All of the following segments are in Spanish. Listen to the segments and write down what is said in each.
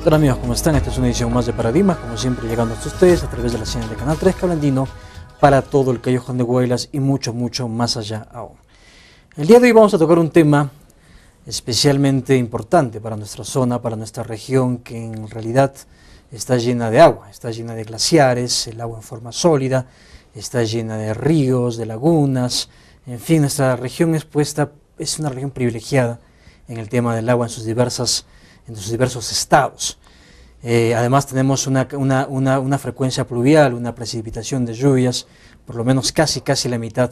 Hola amigos, ¿cómo están? Esta es una edición más de Paradigmas, como siempre llegando hasta ustedes a través de la señal de Canal 3 Cable Andino para todo el Callejón de Huaylas y mucho más allá aún. El día de hoy vamos a tocar un tema especialmente importante para nuestra zona, para nuestra región, que en realidad está llena de agua, está llena de glaciares, el agua en forma sólida, está llena de ríos, de lagunas, en fin, nuestra región es una región privilegiada en el tema del agua en sus diversos estados. Además tenemos una frecuencia pluvial, una precipitación de lluvias, por lo menos casi la mitad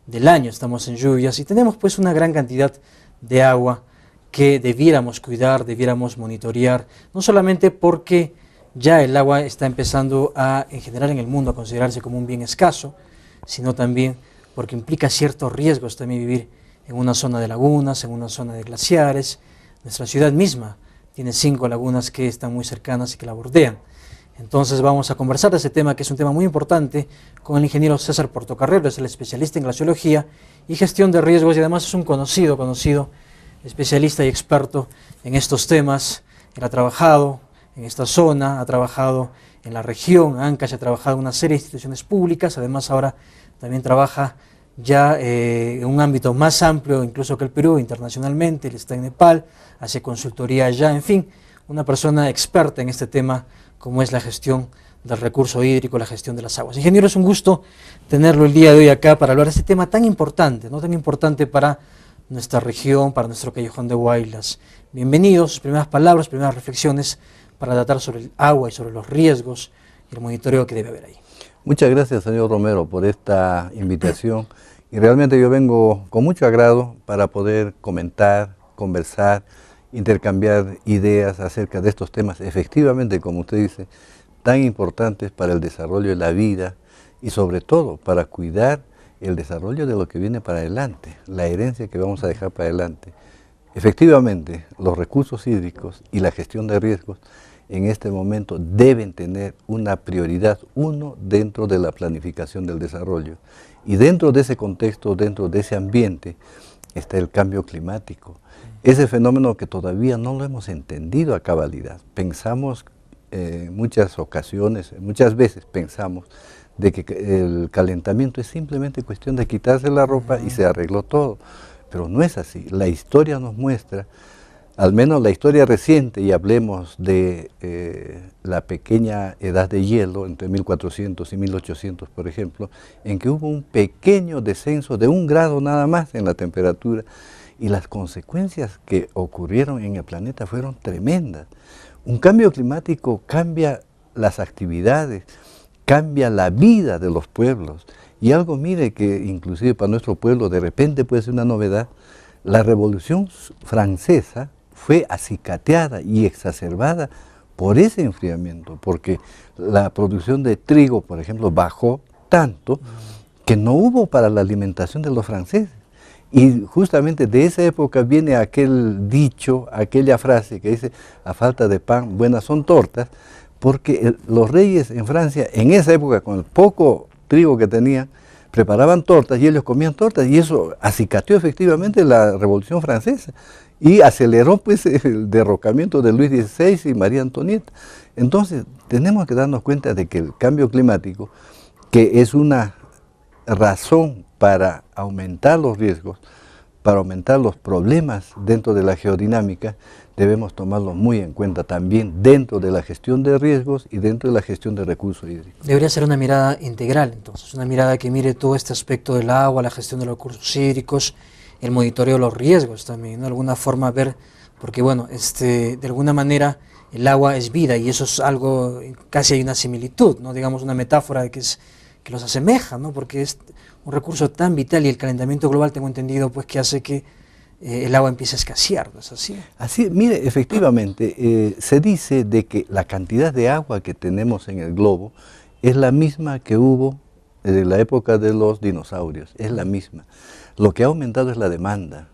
del año estamos en lluvias y tenemos pues una gran cantidad de agua que debiéramos cuidar, debiéramos monitorear, no solamente porque ya el agua está empezando en general en el mundo a considerarse como un bien escaso, sino también porque implica ciertos riesgos también vivir en una zona de lagunas, en una zona de glaciares. Nuestra ciudad misma tiene 5 lagunas que están muy cercanas y que la bordean. Entonces vamos a conversar de ese tema, que es un tema muy importante, con el ingeniero César Portocarrero, es el especialista en glaciología y gestión de riesgos y además es un conocido especialista y experto en estos temas. Él ha trabajado en esta zona, ha trabajado en la región, Ancash, ha trabajado en una serie de instituciones públicas, además ahora también trabaja ya en un ámbito más amplio incluso que el Perú, internacionalmente. Él está en Nepal, hace consultoría allá, en fin, una persona experta en este tema como es la gestión del recurso hídrico, la gestión de las aguas. Ingeniero, es un gusto tenerlo el día de hoy acá para hablar de este tema tan importante, ¿no? Tan importante para nuestra región, para nuestro Callejón de Huaylas. Bienvenidos, sus primeras palabras, primeras reflexiones para tratar sobre el agua y sobre los riesgos y el monitoreo que debe haber ahí. Muchas gracias, señor Romero, por esta invitación y realmente yo vengo con mucho agrado para poder comentar, conversar, intercambiar ideas acerca de estos temas, efectivamente, como usted dice, tan importantes para el desarrollo de la vida y sobre todo para cuidar el desarrollo de lo que viene para adelante, la herencia que vamos a dejar para adelante. Efectivamente, los recursos hídricos y la gestión de riesgos en este momento deben tener una prioridad, dentro de la planificación del desarrollo. Y dentro de ese contexto, dentro de ese ambiente, está el cambio climático. Ese fenómeno que todavía no lo hemos entendido a cabalidad. Pensamos muchas veces pensamos de que el calentamiento es simplemente cuestión de quitarse la ropa y se arregló todo. Pero no es así. La historia nos muestra, al menos la historia reciente, y hablemos de la pequeña edad de hielo entre 1400 y 1800, por ejemplo, en que hubo un pequeño descenso de 1 grado nada más en la temperatura, y las consecuencias que ocurrieron en el planeta fueron tremendas. Un cambio climático cambia las actividades, cambia la vida de los pueblos, y algo, mire, que inclusive para nuestro pueblo de repente puede ser una novedad. La Revolución Francesa fue acicateada y exacerbada por ese enfriamiento, porque la producción de trigo, por ejemplo, bajó tanto que no hubo para la alimentación de los franceses. Y justamente de esa época viene aquel dicho, aquella frase que dice: a falta de pan, buenas son tortas, porque los reyes en Francia, en esa época, con el poco trigo que tenían, preparaban tortas y ellos comían tortas, y eso acicateó efectivamente la Revolución Francesa y aceleró pues el derrocamiento de Luis XVI y María Antonieta. Entonces tenemos que darnos cuenta de que el cambio climático, que es una razón para aumentar los riesgos, para aumentar los problemas dentro de la geodinámica, debemos tomarlo muy en cuenta también dentro de la gestión de riesgos y dentro de la gestión de recursos hídricos. Debería ser una mirada integral, entonces, una mirada que mire todo este aspecto del agua, la gestión de los recursos hídricos, el monitoreo de los riesgos también, ¿no? De alguna forma ver, porque bueno, de alguna manera el agua es vida y eso es algo, casi hay una similitud, ¿no? Digamos una metáfora de que los asemeja, ¿no? Porque es un recurso tan vital y el calentamiento global, tengo entendido, pues que hace que el agua empiece a escasear, ¿no es así? Así, mire, efectivamente, se dice de que la cantidad de agua que tenemos en el globo es la misma que hubo desde la época de los dinosaurios, es la misma. Lo que ha aumentado es la demanda.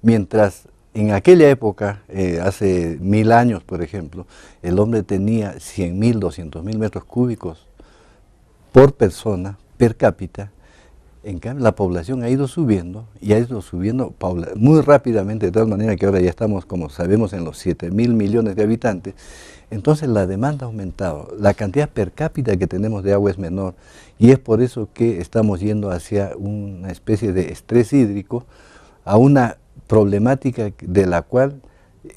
Mientras en aquella época, hace 1000 años, por ejemplo, el hombre tenía 100.000, 200.000 metros cúbicos por persona, per cápita, En cambio, la población ha ido subiendo y ha ido subiendo muy rápidamente, de tal manera que ahora ya estamos, como sabemos, en los 7.000 millones de habitantes. Entonces la demanda ha aumentado, la cantidad per cápita que tenemos de agua es menor y es por eso que estamos yendo hacia una especie de estrés hídrico, a una problemática de la cual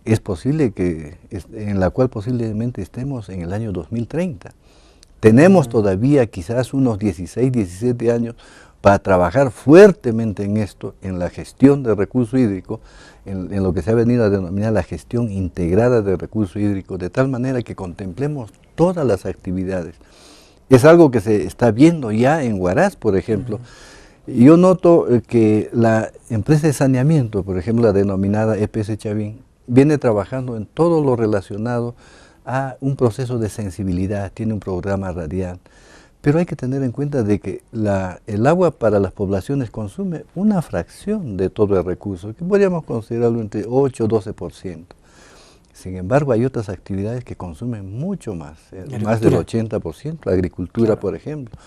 es posible en la cual posiblemente estemos en el año 2030. Tenemos todavía quizás unos 16, 17 años para trabajar fuertemente en esto, en la gestión de recurso hídrico, en lo que se ha venido a denominar la gestión integrada de recurso hídrico, de tal manera que contemplemos todas las actividades. Es algo que se está viendo ya en Huaraz, por ejemplo. Yo noto que la empresa de saneamiento, por ejemplo, la denominada EPS Chavín, viene trabajando en todo lo relacionado a un proceso de sensibilidad, tiene un programa radial. Pero hay que tener en cuenta de que el agua para las poblaciones consume una fracción de todo el recurso, que podríamos considerarlo entre 8 o 12%. Sin embargo, hay otras actividades que consumen mucho más, más del 80%, la agricultura, claro, por ejemplo.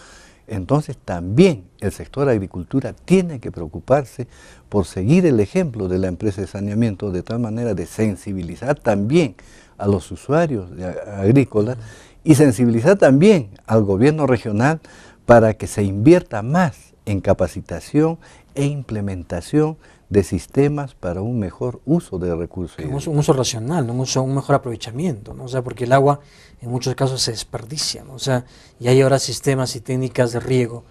Entonces también el sector agricultura tiene que preocuparse por seguir el ejemplo de la empresa de saneamiento, de tal manera de sensibilizar también a los usuarios agrícolas y sensibilizar también al gobierno regional para que se invierta más en capacitación e implementación de sistemas para un mejor uso del recurso hídrico. Un uso racional, ¿no? un mejor aprovechamiento, ¿no? O sea, porque el agua en muchos casos se desperdicia, ¿no? O sea, y hay ahora sistemas y técnicas de riego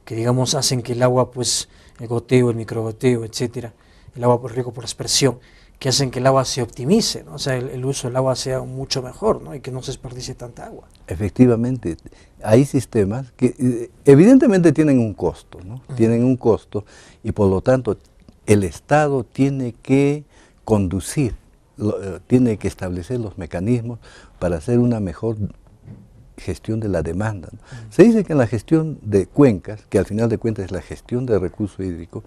que, digamos, hacen que el agua, pues, el goteo, el microgoteo, etcétera, el agua por riego por aspersión, que hacen que el agua se optimice, ¿no? O sea, el uso del agua sea mucho mejor, ¿no? Y que no se desperdicie tanta agua. Efectivamente, hay sistemas que evidentemente tienen un costo, ¿no? Tienen un costo y por lo tanto el Estado tiene que conducir, tiene que establecer los mecanismos para hacer una mejor gestión de la demanda, ¿no? Se dice que en la gestión de cuencas, que al final de cuentas es la gestión de recurso hídrico,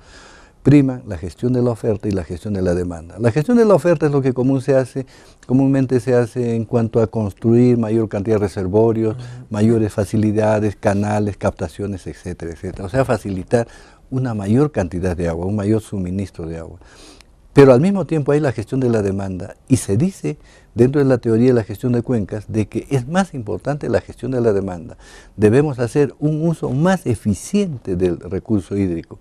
prima la gestión de la oferta y la gestión de la demanda. La gestión de la oferta es lo que comúnmente se hace en cuanto a construir mayor cantidad de reservorios, mayores facilidades, canales, captaciones, etcétera, etcétera. O sea, facilitar una mayor cantidad de agua, un mayor suministro de agua. Pero al mismo tiempo hay la gestión de la demanda y se dice dentro de la teoría de la gestión de cuencas de que es más importante la gestión de la demanda. Debemos hacer un uso más eficiente del recurso hídrico.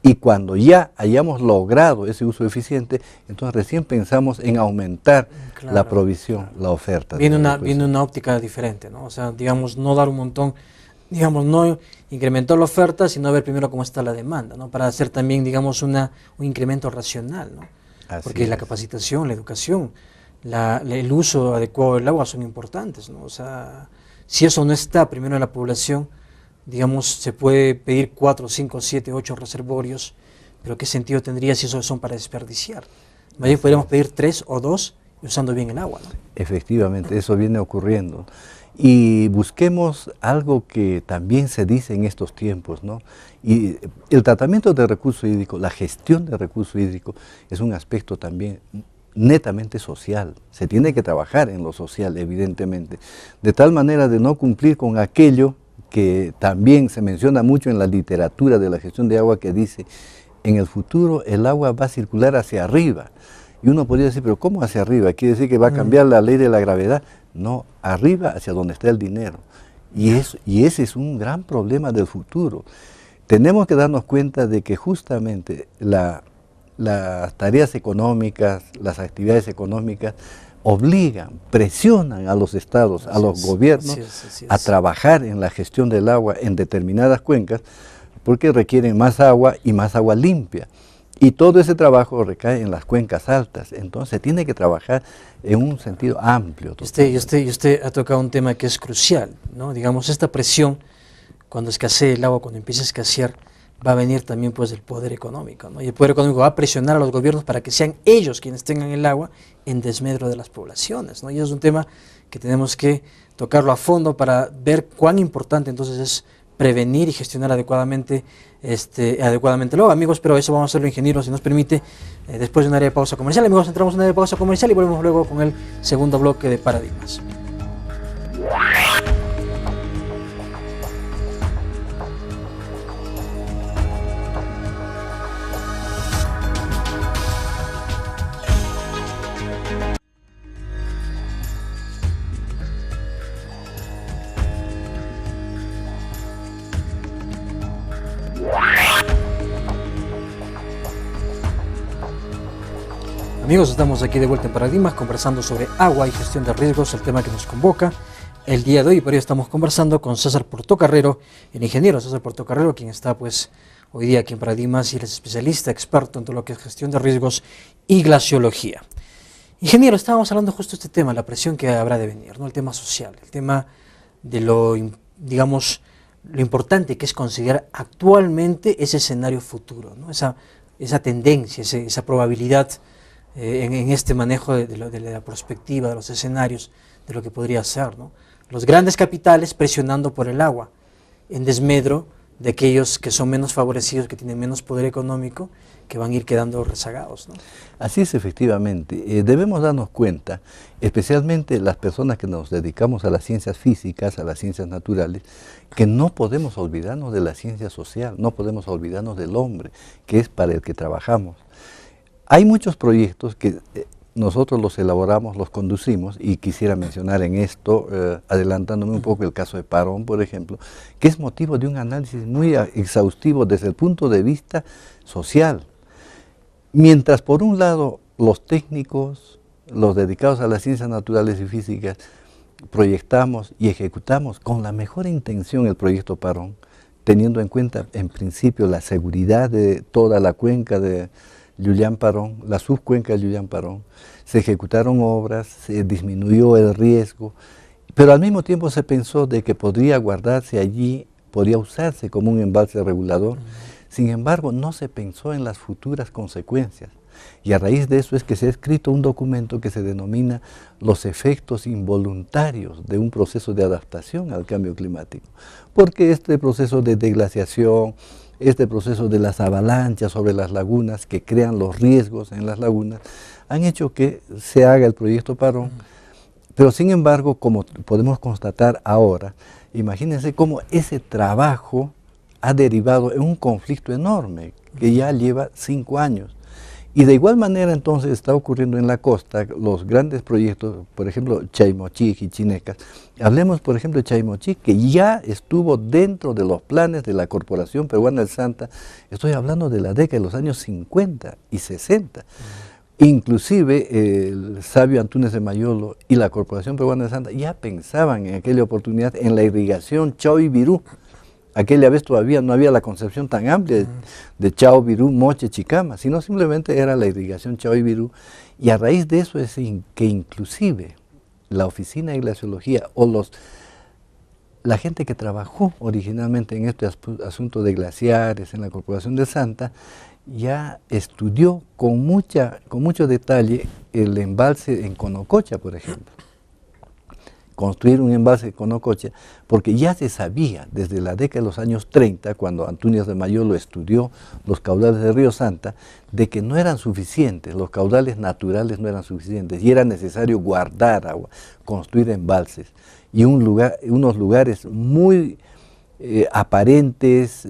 Y cuando ya hayamos logrado ese uso eficiente, entonces recién pensamos en aumentar la provisión, la oferta. Viene una óptica diferente, ¿no? O sea, digamos, no dar un montón, digamos, no incrementar la oferta, sino ver primero cómo está la demanda, ¿no? Para hacer también, digamos, un incremento racional, ¿no? Porque la capacitación, la educación, el uso adecuado del agua son importantes, ¿no? O sea, si eso no está primero en la población, digamos, se puede pedir 4, 5, 7, 8 reservorios, pero ¿qué sentido tendría si esos son para desperdiciar? Más bien podríamos pedir 3 o 2 y usando bien el agua, ¿no? Efectivamente, eso viene ocurriendo. Y busquemos algo que también se dice en estos tiempos, ¿no? Y el tratamiento de recurso hídrico, la gestión de recurso hídrico, es un aspecto también netamente social. Se tiene que trabajar en lo social, evidentemente, de tal manera de no cumplir con aquello que también se menciona mucho en la literatura de la gestión de agua, que dice, en el futuro el agua va a circular hacia arriba. Y uno podría decir, pero ¿cómo hacia arriba? ¿Quiere decir que va a cambiar la ley de la gravedad? No, arriba hacia donde está el dinero. Y ese es un gran problema del futuro. Tenemos que darnos cuenta de que justamente las tareas económicas, las actividades económicas, obligan, presionan a los estados, a los gobiernos a trabajar en la gestión del agua en determinadas cuencas, porque requieren más agua y más agua limpia. Y todo ese trabajo recae en las cuencas altas, entonces tiene que trabajar en un sentido amplio. Usted ha tocado un tema que es crucial, ¿no? Digamos, esta presión, cuando escasee el agua, cuando empiece a escasear, va a venir también pues del poder económico, ¿no? Y el poder económico va a presionar a los gobiernos para que sean ellos quienes tengan el agua en desmedro de las poblaciones, ¿no? Y es un tema que tenemos que tocarlo a fondo para ver cuán importante entonces es prevenir y gestionar adecuadamente el agua, amigos, pero eso vamos a hacerlo, ingeniero, si nos permite, después de una área de pausa comercial. Amigos, entramos en una área de pausa comercial y volvemos luego con el segundo bloque de Paradigmas. Amigos, estamos aquí de vuelta en Paradigmas conversando sobre agua y gestión de riesgos, el tema que nos convoca el día de hoy. Por ello estamos conversando con César Portocarrero, el ingeniero César Portocarrero, quien está pues hoy día aquí en Paradigmas y él es especialista, experto en todo lo que es gestión de riesgos y glaciología. Ingeniero, estábamos hablando justo de este tema, la presión que habrá de venir, ¿no? El tema social, el tema de lo, digamos, lo importante que es considerar actualmente ese escenario futuro, ¿no? Esa tendencia, esa probabilidad en este manejo de la perspectiva, de los escenarios, de lo que podría ser, ¿no? Los grandes capitales presionando por el agua, en desmedro de aquellos que son menos favorecidos, que tienen menos poder económico, que van a ir quedando rezagados, ¿no? Así es, efectivamente. Debemos darnos cuenta, especialmente las personas que nos dedicamos a las ciencias físicas, a las ciencias naturales, que no podemos olvidarnos de la ciencia social, no podemos olvidarnos del hombre, que es para el que trabajamos. Hay muchos proyectos que nosotros los elaboramos, los conducimos, y quisiera mencionar en esto, adelantándome un poco, el caso de Parón, por ejemplo, que es motivo de un análisis muy exhaustivo desde el punto de vista social. Mientras por un lado los técnicos, los dedicados a las ciencias naturales y físicas, proyectamos y ejecutamos con la mejor intención el proyecto Parón, teniendo en cuenta en principio la seguridad de toda la cuenca de Llullán Parón, la subcuenca de Llullán Parón, se ejecutaron obras, se disminuyó el riesgo, pero al mismo tiempo se pensó de que podría guardarse allí, podría usarse como un embalse regulador. Sin embargo, no se pensó en las futuras consecuencias, y a raíz de eso es que se ha escrito un documento que se denomina los efectos involuntarios de un proceso de adaptación al cambio climático, porque este proceso de deglaciación, este proceso de las avalanchas sobre las lagunas que crean los riesgos en las lagunas, han hecho que se haga el proyecto Parón, pero sin embargo, como podemos constatar ahora, imagínense cómo ese trabajo ha derivado en un conflicto enorme que ya lleva 5 años. Y de igual manera entonces está ocurriendo en la costa los grandes proyectos, por ejemplo Chaymochic y Chinecas. Hablemos por ejemplo de Chaymochic, que ya estuvo dentro de los planes de la Corporación Peruana del Santa. Estoy hablando de la década de los años 50 y 60. Inclusive el sabio Antúnez de Mayolo y la Corporación Peruana del Santa ya pensaban en aquella oportunidad en la irrigación Chao y Virú. Aquella vez todavía no había la concepción tan amplia de Chao, Virú, Moche, Chicama, sino simplemente era la irrigación Chao y Virú. Y a raíz de eso es que inclusive la Oficina de Glaciología o la gente que trabajó originalmente en este asunto de glaciares en la Corporación de Santa, ya estudió con mucho detalle el embalse en Conococha, por ejemplo. Construir un embalse en Conococha, porque ya se sabía desde la década de los años 30, cuando Antúnez de Mayolo estudió los caudales del río Santa, de que no eran suficientes, los caudales naturales no eran suficientes, y era necesario guardar agua, construir embalses, y unos lugares muy aparentes,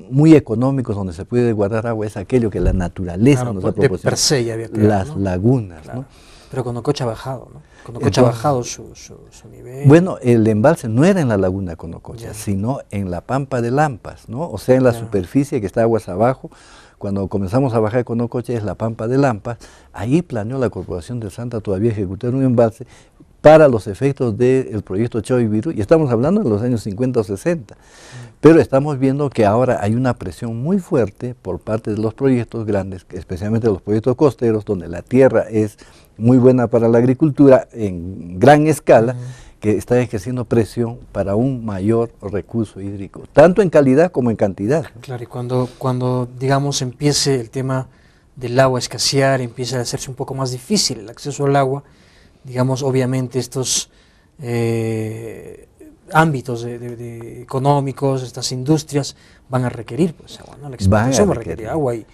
muy económicos, donde se puede guardar agua, es aquello que la naturaleza nos ha proporcionado, per se ya había creado, las lagunas, claro, ¿no? Pero Conococha ha bajado, ¿no? Conococha ha bajado su nivel. Bueno, el embalse no era en la laguna Conococha, sino en la pampa de Lampas, ¿no? O sea, en la superficie que está aguas abajo. Cuando comenzamos a bajar Conococha es la pampa de Lampas. Ahí planeó la Corporación de Santa todavía ejecutar un embalse para los efectos del proyecto Chao y Virú, y estamos hablando de los años 50 o 60. Pero estamos viendo que ahora hay una presión muy fuerte por parte de los proyectos grandes, especialmente los proyectos costeros, donde la tierra es muy buena para la agricultura en gran escala, que está ejerciendo presión para un mayor recurso hídrico, tanto en calidad como en cantidad. Claro, y cuando digamos empiece el tema del agua a escasear, empieza a hacerse un poco más difícil el acceso al agua, digamos, obviamente estos ámbitos económicos, estas industrias van a requerir pues agua, ¿no? La exportación va a requerir agua y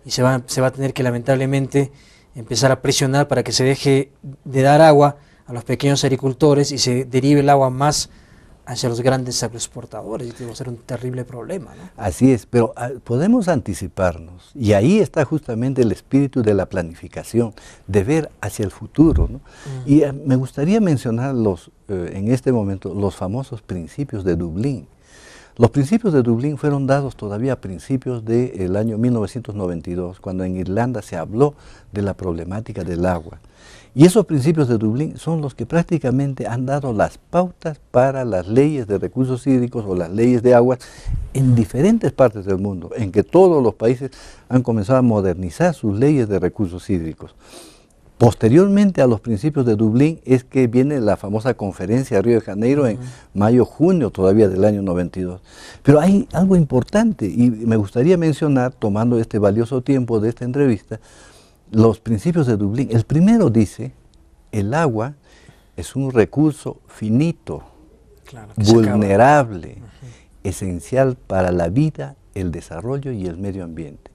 se va a tener que lamentablemente empezar a presionar para que se deje de dar agua a los pequeños agricultores y se derive el agua más hacia los grandes agroexportadores, y va a ser un terrible problema, ¿no? Así es, pero podemos anticiparnos, y ahí está justamente el espíritu de la planificación, de ver hacia el futuro, ¿no? Y me gustaría mencionar en este momento los famosos principios de Dublín. Los principios de Dublín fueron dados todavía a principios del año 1992, cuando en Irlanda se habló de la problemática del agua. Y esos principios de Dublín son los que prácticamente han dado las pautas para las leyes de recursos hídricos o las leyes de aguas en diferentes partes del mundo, en que todos los países han comenzado a modernizar sus leyes de recursos hídricos. Posteriormente a los principios de Dublín es que viene la famosa conferencia de Río de Janeiro en mayo-junio todavía del año 92. Pero hay algo importante y me gustaría mencionar, tomando este valioso tiempo de esta entrevista, los principios de Dublín. El primero dice, el agua es un recurso finito, Claro, vulnerable, esencial para la vida, el desarrollo y el medio ambiente.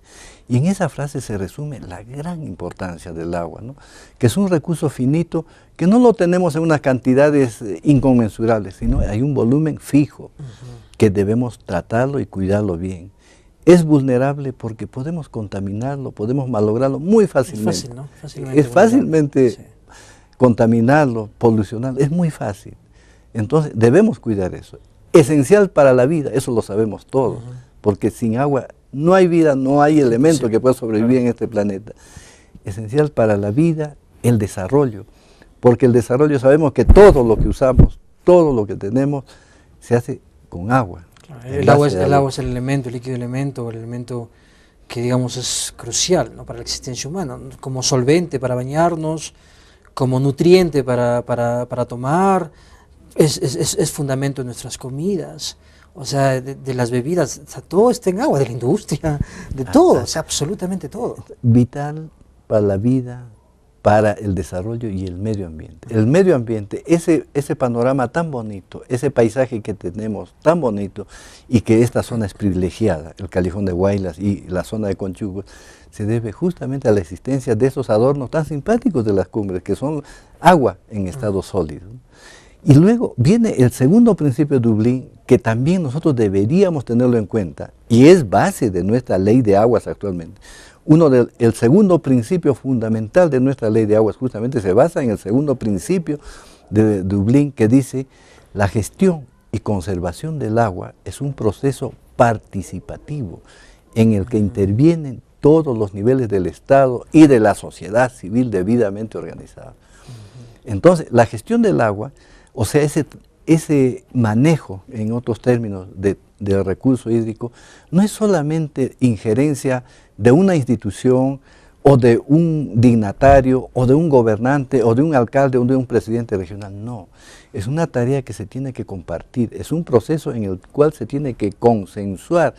Y en esa frase se resume la gran importancia del agua, ¿no? Que es un recurso finito que no lo tenemos en unas cantidades inconmensurables, sino hay un volumen fijo que debemos tratarlo y cuidarlo bien. Es vulnerable porque podemos contaminarlo, podemos malograrlo muy fácilmente. Es fácil, ¿no? Fácilmente es fácilmente sí. contaminarlo, polucionarlo, es muy fácil. Entonces debemos cuidar eso. Esencial para la vida, eso lo sabemos todos, porque sin agua no hay vida, no hay elemento que pueda sobrevivir en este planeta. Esencial para la vida, el desarrollo, porque el desarrollo sabemos que todo lo que usamos, todo lo que tenemos, se hace con agua. Claro, el agua es el elemento, el líquido elemento, el elemento que digamos es crucial, ¿no? Para la existencia humana, ¿no? Como solvente para bañarnos, como nutriente para tomar, es fundamento de nuestras comidas. O sea, de las bebidas, o sea, todo está en agua, de la industria, de todo, o sea, absolutamente todo. Vital para la vida, para el desarrollo y el medio ambiente. El medio ambiente, ese panorama tan bonito, ese paisaje que tenemos tan bonito y que esta zona es privilegiada, el Callejón de Huaylas y la zona de Conchugos, se debe justamente a la existencia de esos adornos tan simpáticos de las cumbres, que son agua en estado sólido. Y luego viene el segundo principio de Dublín, que también nosotros deberíamos tenerlo en cuenta, y es base de nuestra ley de aguas actualmente. El segundo principio fundamental de nuestra ley de aguas justamente se basa en el segundo principio de Dublín, que dice: la gestión y conservación del agua es un proceso participativo en el que intervienen todos los niveles del Estado y de la sociedad civil debidamente organizada. Entonces, la gestión del agua, o sea, ese manejo, en otros términos, del recurso hídrico, no es solamente injerencia de una institución o de un dignatario o de un gobernante o de un alcalde o de un presidente regional, no. Es una tarea que se tiene que compartir, es un proceso en el cual se tiene que consensuar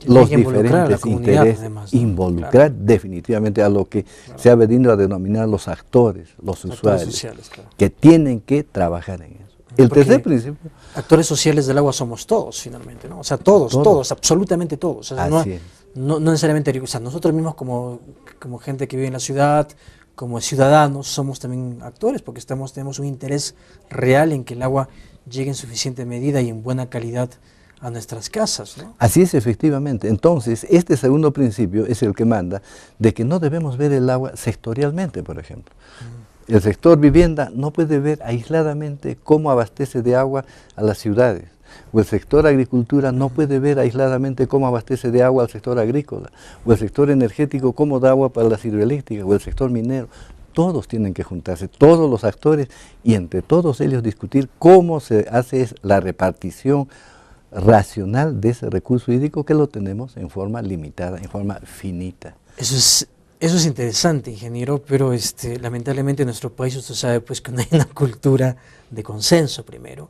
los diferentes intereses, además, ¿no? Involucrar definitivamente a lo que se ha venido a denominar los actores, los usuarios, sociales, que tienen que trabajar en eso. El tercer principio. Actores sociales del agua somos todos, finalmente, ¿no? O sea, todos, absolutamente todos. O sea, no necesariamente, o sea, nosotros mismos como gente que vive en la ciudad, como ciudadanos, somos también actores, porque tenemos un interés real en que el agua llegue en suficiente medida y en buena calidad a nuestras casas, ¿no? Así es, efectivamente. Entonces, este segundo principio es el que manda de que no debemos ver el agua sectorialmente, por ejemplo. El sector vivienda no puede ver aisladamente cómo abastece de agua a las ciudades, o el sector agricultura no puede ver aisladamente cómo abastece de agua al sector agrícola, o el sector energético cómo da agua para las hidroeléctricas, o el sector minero. Todos tienen que juntarse, todos los actores, y entre todos ellos discutir cómo se hace la repartición racional de ese recurso hídrico, que lo tenemos en forma limitada, en forma finita. Eso es interesante, ingeniero, pero lamentablemente en nuestro país usted sabe pues que no hay una cultura de consenso primero.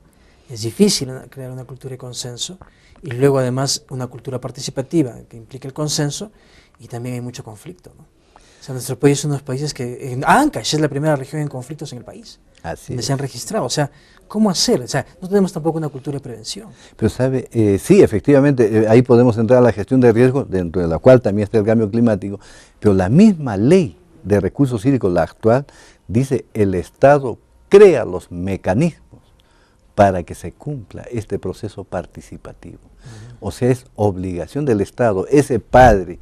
Es difícil crear una cultura de consenso y luego además una cultura participativa que implica el consenso, y también hay mucho conflicto, ¿no? O sea, nuestro país es uno de los países que... Ancash es la primera región en conflictos en el país. Así donde se han registrado. O sea, ¿cómo hacer? O sea, no tenemos tampoco una cultura de prevención. Pero sabe, sí, efectivamente, ahí podemos entrar a la gestión de riesgos, dentro de la cual también está el cambio climático, pero la misma ley de recursos hídricos, la actual, dice: el Estado crea los mecanismos para que se cumpla este proceso participativo. O sea, es obligación del Estado, ese padre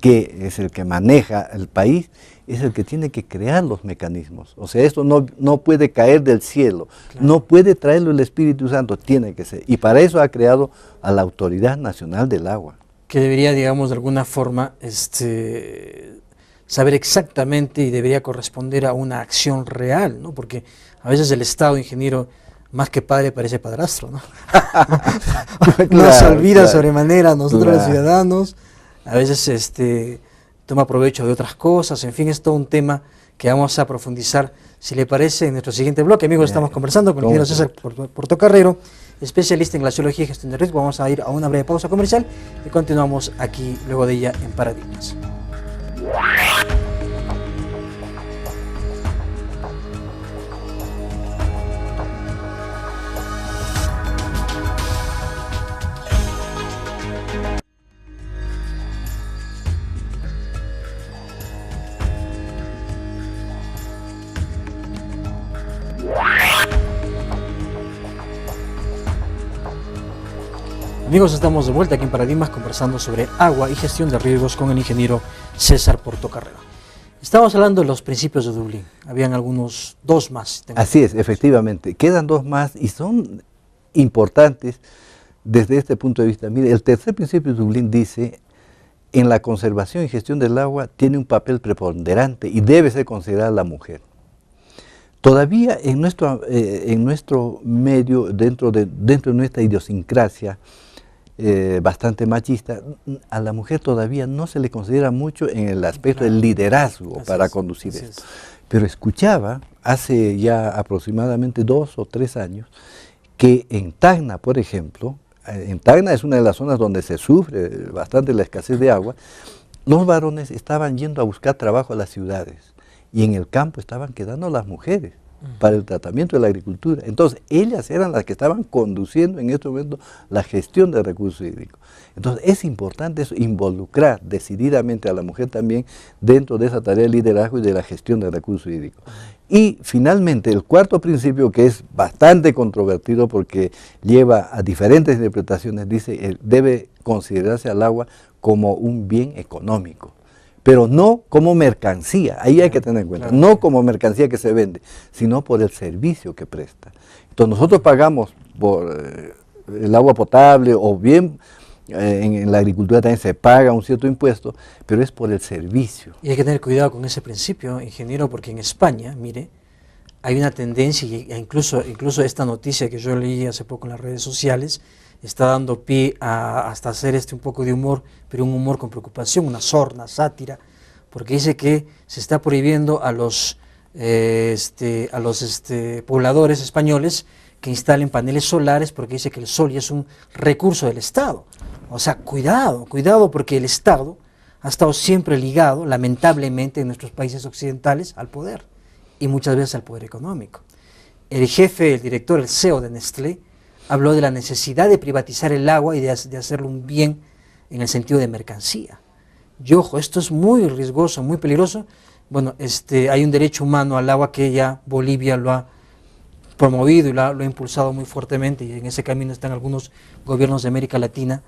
que es el que maneja el país, es el que tiene que crear los mecanismos. O sea, esto no puede caer del cielo, claro, no puede traerlo el Espíritu Santo, tiene que ser. Y para eso ha creado a la Autoridad Nacional del Agua. Que debería, digamos, de alguna forma, saber exactamente y debería corresponder a una acción real, ¿no? Porque a veces el Estado, ingeniero, más que padre parece padrastro, ¿no? Nos olvida sobremanera a nosotros los ciudadanos, a veces toma provecho de otras cosas, en fin, es todo un tema que vamos a profundizar, si le parece, en nuestro siguiente bloque. Amigos, estamos conversando con el ingeniero César Portocarrero, especialista en glaciología y gestión de riesgo. Vamos a ir a una breve pausa comercial y continuamos aquí luego de ella en Paradigmas. Amigos, estamos de vuelta aquí en Paradigmas conversando sobre agua y gestión de riesgos con el ingeniero César Portocarrero. Estábamos hablando de los principios de Dublín, habían dos más. Así es, efectivamente, quedan dos más y son importantes desde este punto de vista. Mire, el tercer principio de Dublín dice, en la conservación y gestión del agua tiene un papel preponderante y debe ser considerada la mujer. Todavía en nuestro medio, dentro de nuestra idiosincrasia, bastante machista, a la mujer todavía no se le considera mucho en el aspecto del liderazgo para conducir esto. Pero escuchaba hace ya aproximadamente 2 o 3 años que en Tacna, por ejemplo, en Tacna es una de las zonas donde se sufre bastante la escasez de agua, los varones estaban yendo a buscar trabajo a las ciudades y en el campo estaban quedando las mujeres para el tratamiento de la agricultura. Entonces, ellas eran las que estaban conduciendo en este momento la gestión de recursos hídricos. Entonces, es importante eso, involucrar decididamente a la mujer también dentro de esa tarea de liderazgo y de la gestión de recursos hídricos. Y finalmente, el cuarto principio, que es bastante controvertido porque lleva a diferentes interpretaciones, dice, debe considerarse al agua como un bien económico, pero no como mercancía, ahí hay que tener en cuenta, no como mercancía que se vende, sino por el servicio que presta. Entonces nosotros pagamos por el agua potable o bien en la agricultura también se paga un cierto impuesto, pero es por el servicio. Y hay que tener cuidado con ese principio, ingeniero, porque en España, mire, hay una tendencia, e incluso esta noticia que yo leí hace poco en las redes sociales, está dando pie a hasta hacer un poco de humor, pero un humor con preocupación, una sorna, sátira, porque dice que se está prohibiendo a los pobladores españoles que instalen paneles solares, porque dice que el sol ya es un recurso del Estado. O sea, cuidado, porque el Estado ha estado siempre ligado, lamentablemente, en nuestros países occidentales, al poder, y muchas veces al poder económico. El jefe, el director, el CEO de Nestlé, habló de la necesidad de privatizar el agua y de hacerlo un bien en el sentido de mercancía. Y ojo, esto es muy riesgoso, muy peligroso. Bueno, hay un derecho humano al agua que ya Bolivia lo ha promovido y lo ha impulsado muy fuertemente, y en ese camino están algunos gobiernos de América Latina,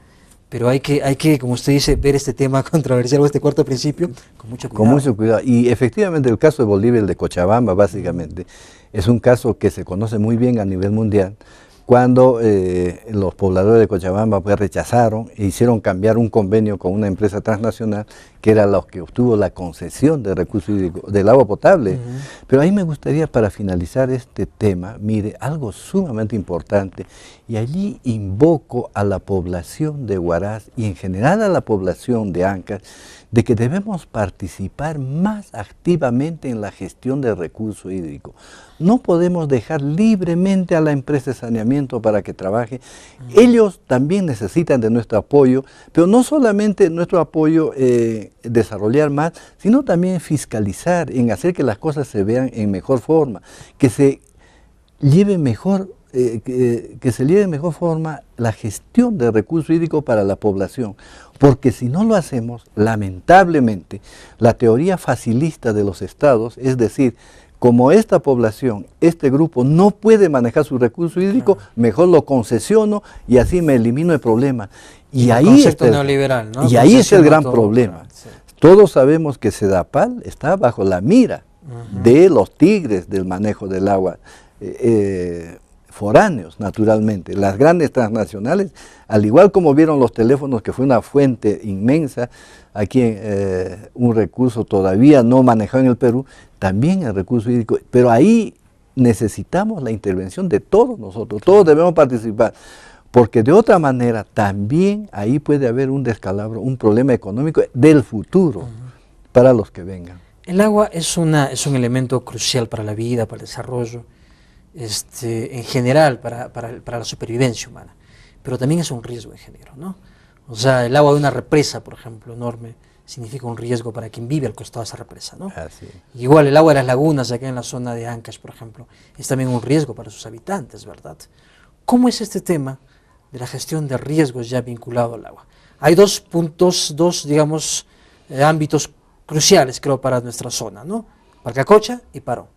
pero hay que, como usted dice, ver este tema controversial o este cuarto principio con mucho cuidado. Con mucho cuidado. Y efectivamente el caso de Bolivia, el de Cochabamba básicamente, es un caso que se conoce muy bien a nivel mundial, cuando los pobladores de Cochabamba pues rechazaron e hicieron cambiar un convenio con una empresa transnacional que era la que obtuvo la concesión de recursos hídricos, del agua potable. Pero ahí me gustaría, para finalizar este tema, mire, algo sumamente importante, y allí invoco a la población de Huaraz y en general a la población de Ancash, de que debemos participar más activamente en la gestión del recurso hídrico. No podemos dejar libremente a la empresa de saneamiento para que trabaje. Ellos también necesitan de nuestro apoyo, pero no solamente nuestro apoyo desarrollar más, sino también fiscalizar, en hacer que las cosas se vean en mejor forma, que se lleve mejor forma la gestión del recurso hídrico para la población, porque si no lo hacemos, lamentablemente, la teoría facilista de los estados, es decir, como esta población, este grupo no puede manejar su recurso hídrico, mejor lo concesiono y así me elimino el problema. Y ahí concepto neoliberal, ¿no? Y ahí es el gran problema. Sí. Todos sabemos que Sedapal está bajo la mira de los tigres del manejo del agua, foráneos naturalmente. Las grandes transnacionales, al igual como vieron los teléfonos, que fue una fuente inmensa, aquí un recurso todavía no manejado en el Perú, también el recurso hídrico, pero ahí necesitamos la intervención de todos nosotros, todos debemos participar, porque de otra manera también ahí puede haber un descalabro, un problema económico del futuro para los que vengan. El agua es un elemento crucial para la vida, para el desarrollo, en general, para la supervivencia humana, pero también es un riesgo, ingeniero, ¿no? O sea, el agua de una represa, por ejemplo, enorme, significa un riesgo para quien vive al costado de esa represa, ¿no? Así. Igual el agua de las lagunas, acá en la zona de Ancash, por ejemplo, es también un riesgo para sus habitantes, ¿verdad? ¿Cómo es este tema de la gestión de riesgos ya vinculado al agua? Hay dos puntos, digamos, ámbitos cruciales, creo, para nuestra zona, ¿no? Palcacocha y Parón.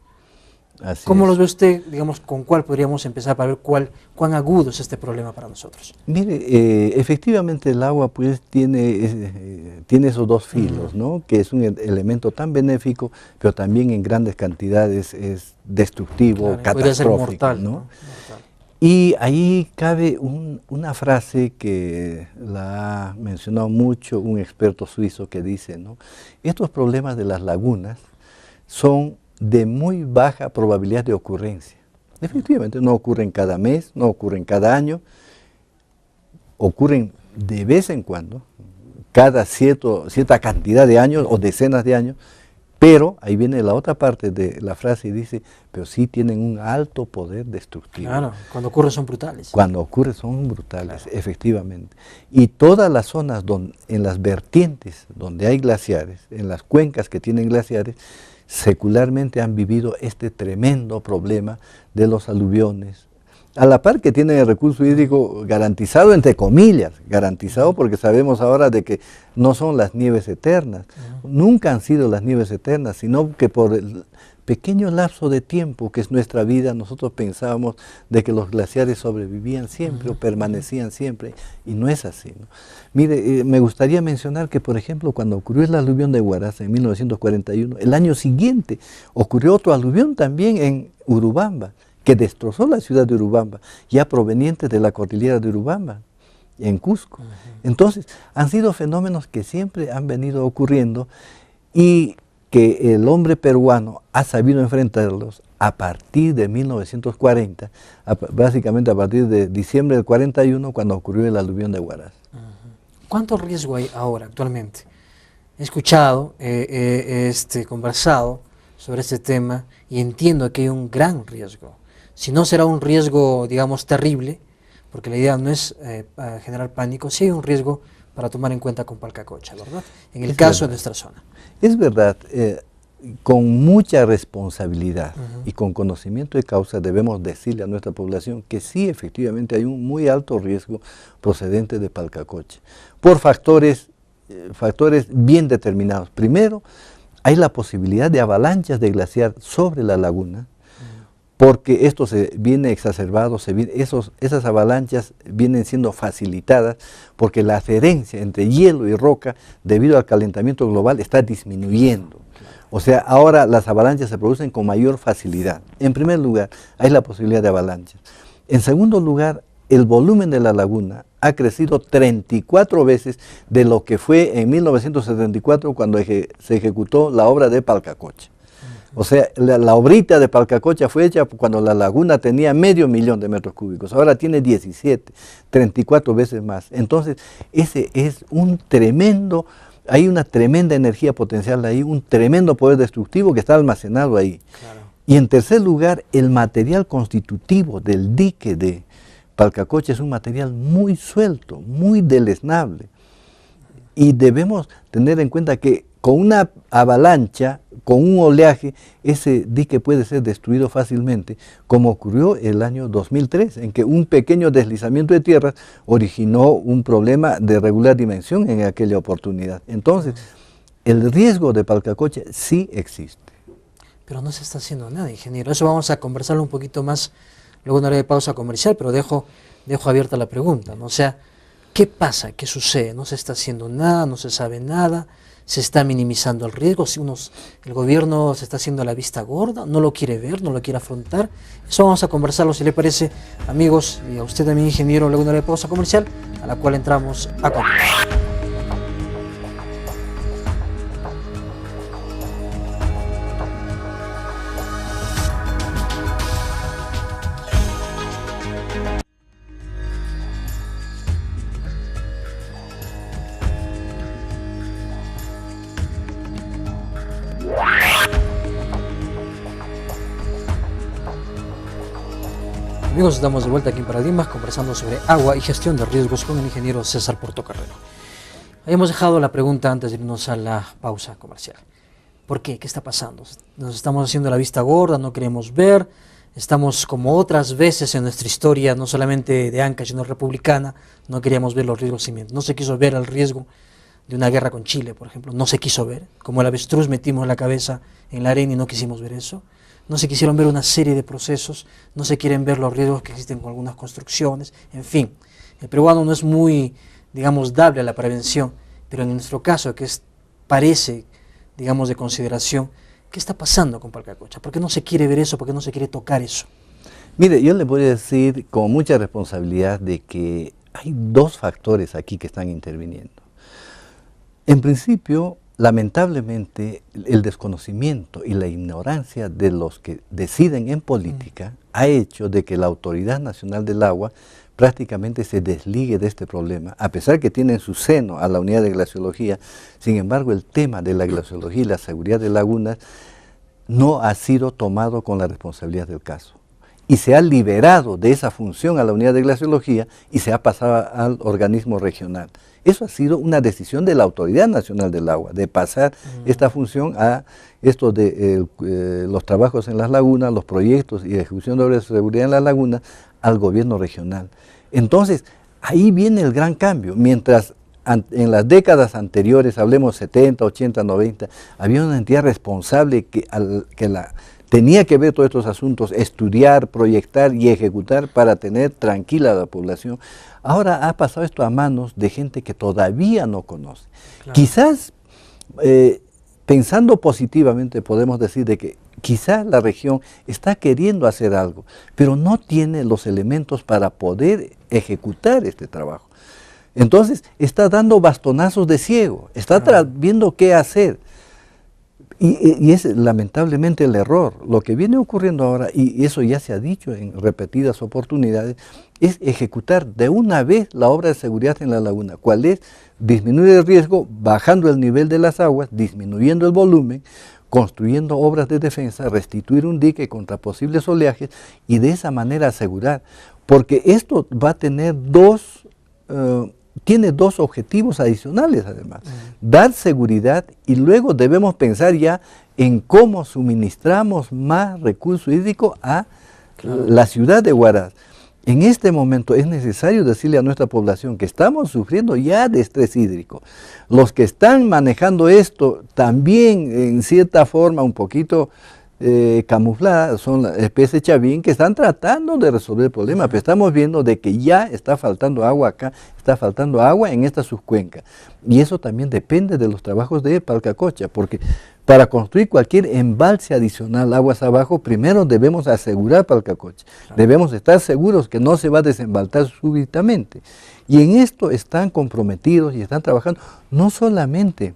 Así ¿Cómo es. los ve usted, digamos, con cuál podríamos empezar para ver cuán agudo es este problema para nosotros? Mire, efectivamente el agua pues tiene esos dos filos, ¿no? Que es un elemento tan benéfico, pero también en grandes cantidades es destructivo, Claro, podría ser catastrófico, mortal, ¿no? Mortal. Y ahí cabe una frase que la ha mencionado mucho un experto suizo que dice, ¿no? Estos problemas de las lagunas son de muy baja probabilidad de ocurrencia. Efectivamente, no ocurren cada mes, no ocurren cada año, ocurren de vez en cuando, cada cierta cantidad de años o decenas de años, pero ahí viene la otra parte de la frase y dice, pero sí tienen un alto poder destructivo. Claro, cuando ocurre son brutales. Cuando ocurre son brutales, Claro. Efectivamente. Y todas las zonas en las vertientes donde hay glaciares, en las cuencas que tienen glaciares, secularmente han vivido este tremendo problema de los aluviones, a la par que tienen el recurso hídrico garantizado, entre comillas, garantizado porque sabemos ahora de que no son las nieves eternas, nunca han sido las nieves eternas, sino que por el pequeño lapso de tiempo que es nuestra vida, nosotros pensábamos de que los glaciares sobrevivían siempre o permanecían siempre, y no es así, ¿no? Mire, me gustaría mencionar que, por ejemplo, cuando ocurrió el aluvión de Huaraz en 1941, el año siguiente ocurrió otro aluvión también en Urubamba, que destrozó la ciudad de Urubamba, ya proveniente de la cordillera de Urubamba, en Cusco. Entonces, han sido fenómenos que siempre han venido ocurriendo y que el hombre peruano ha sabido enfrentarlos a partir de 1940, básicamente a partir de diciembre del 41, cuando ocurrió el aluvión de Huaraz. ¿Cuánto riesgo hay ahora, actualmente? He escuchado, conversado sobre este tema y entiendo que hay un gran riesgo. Si no será un riesgo, digamos, terrible, porque la idea no es generar pánico, sí hay un riesgo para tomar en cuenta con Palcacocha, ¿verdad? En el caso de nuestra zona. Es verdad, con mucha responsabilidad y con conocimiento de causa debemos decirle a nuestra población que sí, efectivamente hay un muy alto riesgo procedente de Palcacocha, por factores bien determinados. Primero, hay la posibilidad de avalanchas de glaciar sobre la laguna, porque esto se viene exacerbado, esas avalanchas vienen siendo facilitadas porque la adherencia entre hielo y roca debido al calentamiento global está disminuyendo. O sea, ahora las avalanchas se producen con mayor facilidad. En primer lugar, hay la posibilidad de avalanchas. En segundo lugar, el volumen de la laguna ha crecido 34 veces de lo que fue en 1974 cuando se ejecutó la obra de Palcacocha. O sea, la obrita de Palcacocha fue hecha cuando la laguna tenía 500.000 de metros cúbicos, ahora tiene 17, 34 veces más. Entonces, ese es hay una tremenda energía potencial ahí, un tremendo poder destructivo que está almacenado ahí. Claro. Y en tercer lugar, el material constitutivo del dique de Palcacocha es un material muy suelto, muy deleznable. Y debemos tener en cuenta que con una avalancha, con un oleaje, ese dique puede ser destruido fácilmente, como ocurrió el año 2003, en que un pequeño deslizamiento de tierras originó un problema de regular dimensión en aquella oportunidad. Entonces, el riesgo de Palcacocha sí existe. Pero no se está haciendo nada, ingeniero. Eso vamos a conversarlo un poquito más, luego una breve pausa comercial, pero dejo abierta la pregunta, ¿no? O sea, ¿qué pasa? ¿Qué sucede? No se está haciendo nada, no se sabe nada. se está minimizando el riesgo, si el gobierno se está haciendo la vista gorda, no lo quiere ver, no lo quiere afrontar. Eso vamos a conversarlo, si le parece, amigos, y a usted también, ingeniero, luego de una pausa comercial, a la cual entramos a continuación. Amigos, estamos de vuelta aquí en Paradigmas conversando sobre agua y gestión de riesgos con el ingeniero César Portocarrero. Habíamos dejado la pregunta antes de irnos a la pausa comercial. ¿Por qué? ¿Qué está pasando? Nos estamos haciendo la vista gorda, no queremos ver, estamos como otras veces en nuestra historia, no solamente de Ancash, sino republicana, no queríamos ver los riesgos cimientos. No se quiso ver el riesgo de una guerra con Chile, por ejemplo, no se quiso ver. Como el avestruz metimos la cabeza en la arena y no quisimos ver eso. No se quisieron ver una serie de procesos, no se quieren ver los riesgos que existen con algunas construcciones, en fin. El peruano no es muy, digamos, dable a la prevención, pero en nuestro caso, que parece, digamos, de consideración, ¿qué está pasando con Palcacocha? ¿Por qué no se quiere ver eso? ¿Por qué no se quiere tocar eso? Mire, yo le voy a decir con mucha responsabilidad de que hay dos factores aquí que están interviniendo. En principio, lamentablemente, el desconocimiento y la ignorancia de los que deciden en política ha hecho de que la Autoridad Nacional del Agua prácticamente se desligue de este problema, a pesar que tiene en su seno a la unidad de glaciología. Sin embargo, el tema de la glaciología y la seguridad de lagunas no ha sido tomado con la responsabilidad del caso. Y se ha liberado de esa función a la unidad de glaciología y se ha pasado al organismo regional. Eso ha sido una decisión de la Autoridad Nacional del Agua, de pasar esta función a esto de los trabajos en las lagunas, los proyectos y ejecución de obras de seguridad en las lagunas al gobierno regional. Entonces, ahí viene el gran cambio. Mientras en las décadas anteriores, hablemos 70, 80, 90, había una entidad responsable tenía que ver todos estos asuntos, estudiar, proyectar y ejecutar para tener tranquila a la población. Ahora ha pasado esto a manos de gente que todavía no conoce. Claro. Quizás, pensando positivamente, podemos decir de que quizás la región está queriendo hacer algo, pero no tiene los elementos para poder ejecutar este trabajo. Entonces, está dando bastonazos de ciego, está viendo qué hacer. Y es lamentablemente el error. Lo que viene ocurriendo ahora, y eso ya se ha dicho en repetidas oportunidades, es ejecutar de una vez la obra de seguridad en la laguna. ¿Cuál es? Disminuir el riesgo, bajando el nivel de las aguas, disminuyendo el volumen, construyendo obras de defensa, restituir un dique contra posibles oleajes y de esa manera asegurar. Porque esto va a tener tiene dos objetivos adicionales además, dar seguridad y luego debemos pensar ya en cómo suministramos más recurso hídrico a la ciudad de Huaraz. En este momento es necesario decirle a nuestra población que estamos sufriendo ya de estrés hídrico. Los que están manejando esto también en cierta forma un poquito camufladas son las especies chavín que están tratando de resolver el problema, pero estamos viendo de que ya está faltando agua acá, está faltando agua en esta subcuenca. Y eso también depende de los trabajos de Palcacocha, porque para construir cualquier embalse adicional aguas abajo, primero debemos asegurar Palcacocha. Debemos estar seguros que no se va a desembaltar súbitamente. Y en esto están comprometidos y están trabajando no solamente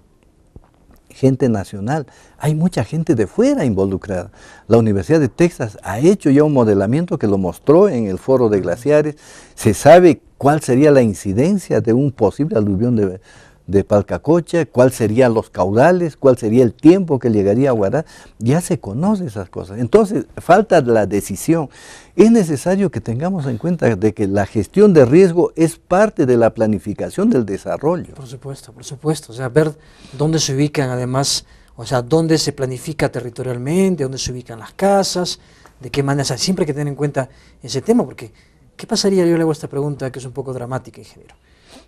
gente nacional, hay mucha gente de fuera involucrada. La Universidad de Texas ha hecho ya un modelamiento que lo mostró en el foro de glaciares. Se sabe cuál sería la incidencia de un posible aluvión de Palcacocha, cuáles serían los caudales, cuál sería el tiempo que llegaría a Huaraz. Ya se conocen esas cosas. Entonces, falta la decisión. Es necesario que tengamos en cuenta de que la gestión de riesgo es parte de la planificación del desarrollo. Por supuesto, por supuesto. O sea, ver dónde se ubican además, o sea, dónde se planifica territorialmente, dónde se ubican las casas, de qué manera, o sea, siempre hay que tener en cuenta ese tema, porque ¿qué pasaría? Yo le hago esta pregunta que es un poco dramática, ingeniero.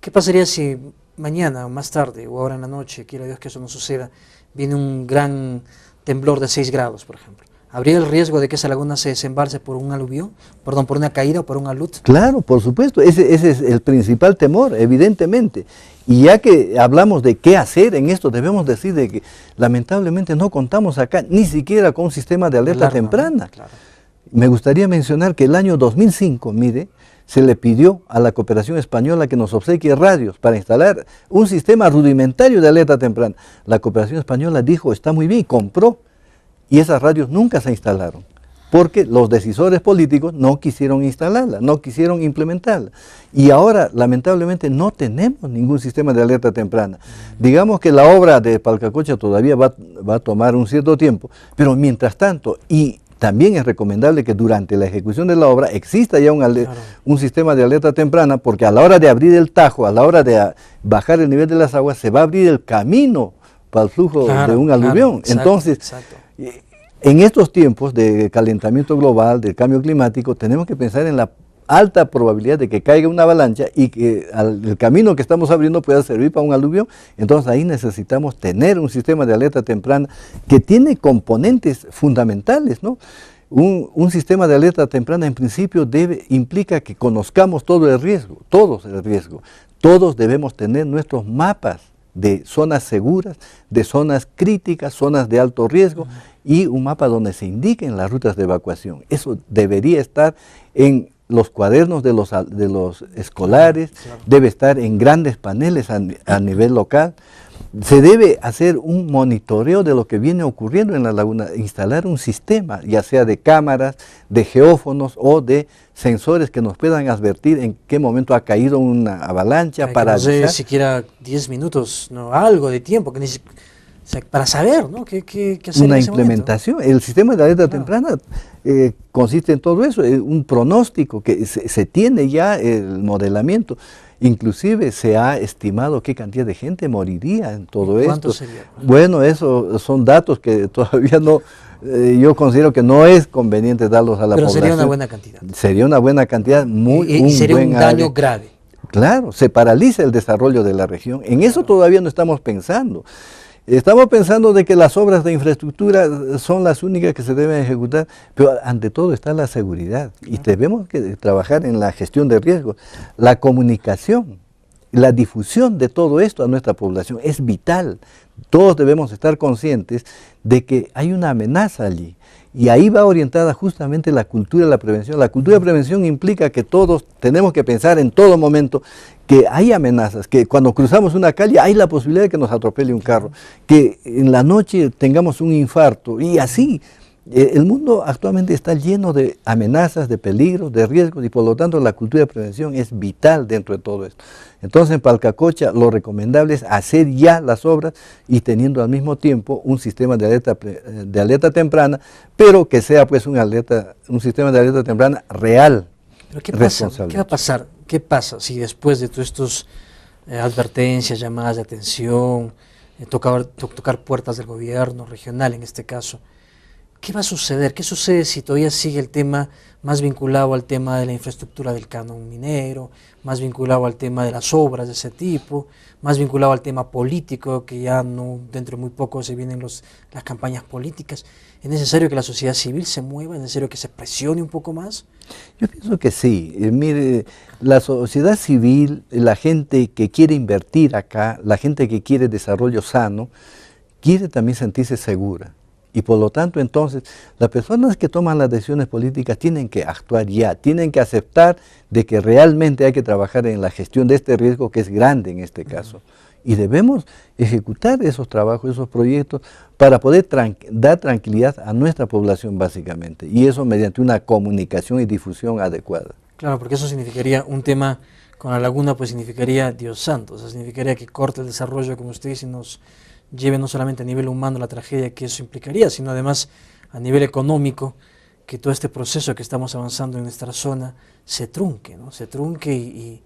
¿Qué pasaría si mañana o más tarde o ahora en la noche, quiera Dios que eso no suceda, viene un gran temblor de 6 grados, por ejemplo? ¿Habría el riesgo de que esa laguna se desembalse por un aluvión? Perdón, por una caída o por un alud. Claro, por supuesto, ese es el principal temor, evidentemente. Y ya que hablamos de qué hacer en esto, debemos decir de que lamentablemente no contamos acá ni siquiera con un sistema de alerta temprana. Claro. Me gustaría mencionar que el año 2005, mire, se le pidió a la cooperación española que nos obsequie radios para instalar un sistema rudimentario de alerta temprana. La cooperación española dijo, está muy bien, y compró, y esas radios nunca se instalaron, porque los decisores políticos no quisieron instalarla, no quisieron implementarla. Y ahora, lamentablemente, no tenemos ningún sistema de alerta temprana. Digamos que la obra de Palcacocha todavía va a tomar un cierto tiempo, pero mientras tanto, y también es recomendable que durante la ejecución de la obra exista ya un sistema de alerta temprana, porque a la hora de abrir el tajo, a la hora de bajar el nivel de las aguas, se va a abrir el camino para el flujo de un aluvión. Exacto, entonces, en estos tiempos de calentamiento global, del cambio climático, tenemos que pensar en la alta probabilidad de que caiga una avalancha y que el camino que estamos abriendo pueda servir para un aluvión. Entonces ahí necesitamos tener un sistema de alerta temprana que tiene componentes fundamentales, ¿no? Un sistema de alerta temprana en principio implica que conozcamos todo el riesgo, todos debemos tener nuestros mapas de zonas seguras, de zonas críticas, zonas de alto riesgo, y un mapa donde se indiquen las rutas de evacuación. Eso debería estar en los cuadernos de los escolares, debe estar en grandes paneles a nivel local. Se debe hacer un monitoreo de lo que viene ocurriendo en la laguna, instalar un sistema, ya sea de cámaras, de geófonos o de sensores que nos puedan advertir en qué momento ha caído una avalancha. Para no sé, siquiera 10 minutos, no, algo de tiempo, que para saber, ¿no? ¿Qué hacer una en ese implementación. momento? El sistema de alerta temprana consiste en todo eso, un pronóstico, que se tiene ya el modelamiento. Inclusive se ha estimado qué cantidad de gente moriría en todo esto. ¿Cuánto sería? Bueno, eso son datos que todavía no, yo considero que no es conveniente darlos a la población. Pero sería una buena cantidad. Sería una buena cantidad, y sería un daño grave. Claro, se paraliza el desarrollo de la región. En eso todavía no estamos pensando. Estamos pensando de que las obras de infraestructura son las únicas que se deben ejecutar, pero ante todo está la seguridad y tenemos que trabajar en la gestión de riesgos. La comunicación, la difusión de todo esto a nuestra población es vital. Todos debemos estar conscientes de que hay una amenaza allí. Y ahí va orientada justamente la cultura de la prevención. La cultura de prevención implica que todos tenemos que pensar en todo momento que hay amenazas, que cuando cruzamos una calle hay la posibilidad de que nos atropelle un carro, que en la noche tengamos un infarto y así. El mundo actualmente está lleno de amenazas, de peligros, de riesgos y por lo tanto la cultura de prevención es vital dentro de todo esto. Entonces en Palcacocha lo recomendable es hacer ya las obras y teniendo al mismo tiempo un sistema de alerta temprana, pero que sea pues un sistema de alerta temprana real. ¿Pero qué pasa? ¿Qué va a pasar? ¿Qué pasa si después de todas estas advertencias, llamadas de atención, tocar puertas del gobierno regional en este caso, qué va a suceder? ¿Qué sucede si todavía sigue el tema más vinculado al tema de la infraestructura del canon minero, más vinculado al tema de las obras de ese tipo, más vinculado al tema político, que ya no, dentro de muy poco se vienen las campañas políticas? ¿Es necesario que la sociedad civil se mueva? ¿Es necesario que se presione un poco más? Yo pienso que sí. Mire, la sociedad civil, la gente que quiere invertir acá, la gente que quiere desarrollo sano, quiere también sentirse segura. Y por lo tanto, entonces, las personas que toman las decisiones políticas tienen que actuar ya, tienen que aceptar de que realmente hay que trabajar en la gestión de este riesgo que es grande en este caso. Y debemos ejecutar esos trabajos, esos proyectos, para poder dar tranquilidad a nuestra población básicamente. Y eso mediante una comunicación y difusión adecuada. Claro, porque eso significaría un tema con la laguna, pues significaría Dios santo, o sea, significaría que corte el desarrollo, como usted dice, y nos lleve no solamente a nivel humano la tragedia que eso implicaría, sino además a nivel económico, que todo este proceso que estamos avanzando en nuestra zona se trunque, ¿no? Se trunque y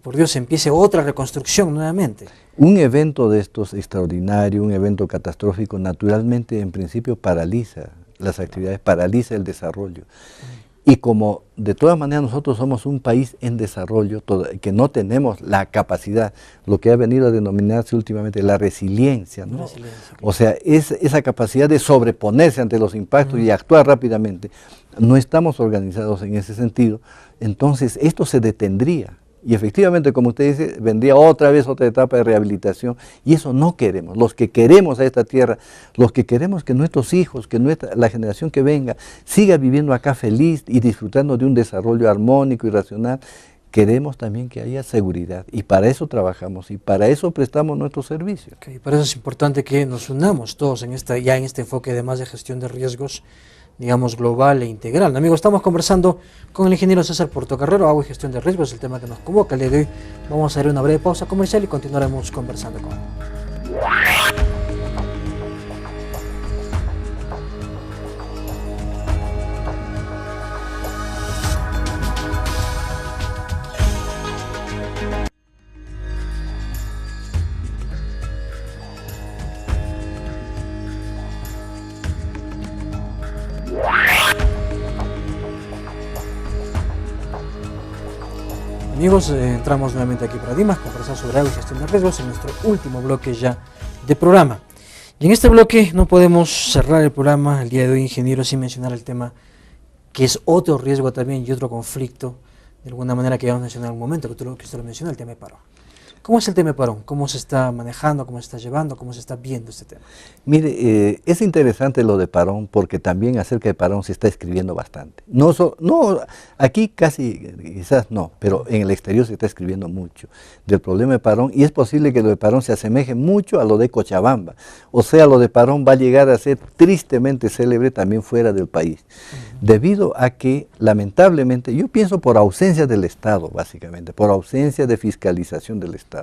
por Dios empiece otra reconstrucción nuevamente. Un evento de estos extraordinario, un evento catastrófico, naturalmente en principio paraliza las actividades, paraliza el desarrollo. Y como de todas maneras nosotros somos un país en desarrollo, que no tenemos la capacidad, lo que ha venido a denominarse últimamente la resiliencia, ¿no? O sea, esa capacidad de sobreponerse ante los impactos y actuar rápidamente. No estamos organizados en ese sentido, entonces esto se detendría. Y efectivamente, como usted dice, vendría otra vez otra etapa de rehabilitación, y eso no queremos. Los que queremos a esta tierra, los que queremos que nuestros hijos, que la generación que venga, siga viviendo acá feliz y disfrutando de un desarrollo armónico y racional, queremos también que haya seguridad, y para eso trabajamos, y para eso prestamos nuestros servicios. Okay, por eso es importante que nos unamos todos en este enfoque, además de gestión de riesgos, digamos, global e integral. Amigos, estamos conversando con el ingeniero César Portocarrero, agua y gestión de riesgos, es el tema que nos convoca el día de hoy. Vamos a hacer una breve pausa comercial y continuaremos conversando con él. Amigos, entramos nuevamente aquí para Dimas, conversar sobre agua y gestión de riesgos en nuestro último bloque ya de programa. Y en este bloque no podemos cerrar el programa el día de hoy, ingeniero, sin mencionar el tema que es otro riesgo también y otro conflicto, de alguna manera que ya vamos a mencionar en algún momento, que usted lo mencionó, el tema de paro. ¿Cómo es el tema de parón? ¿Cómo se está manejando? ¿Cómo se está llevando? ¿Cómo se está viendo este tema? Mire, es interesante lo de parón porque también acerca de parón se está escribiendo bastante. No, aquí casi, quizás no, pero en el exterior se está escribiendo mucho del problema de parón, y es posible que lo de parón se asemeje mucho a lo de Cochabamba. O sea, lo de parón va a llegar a ser tristemente célebre también fuera del país, debido a que lamentablemente, yo pienso por ausencia del Estado básicamente, por ausencia de fiscalización del Estado.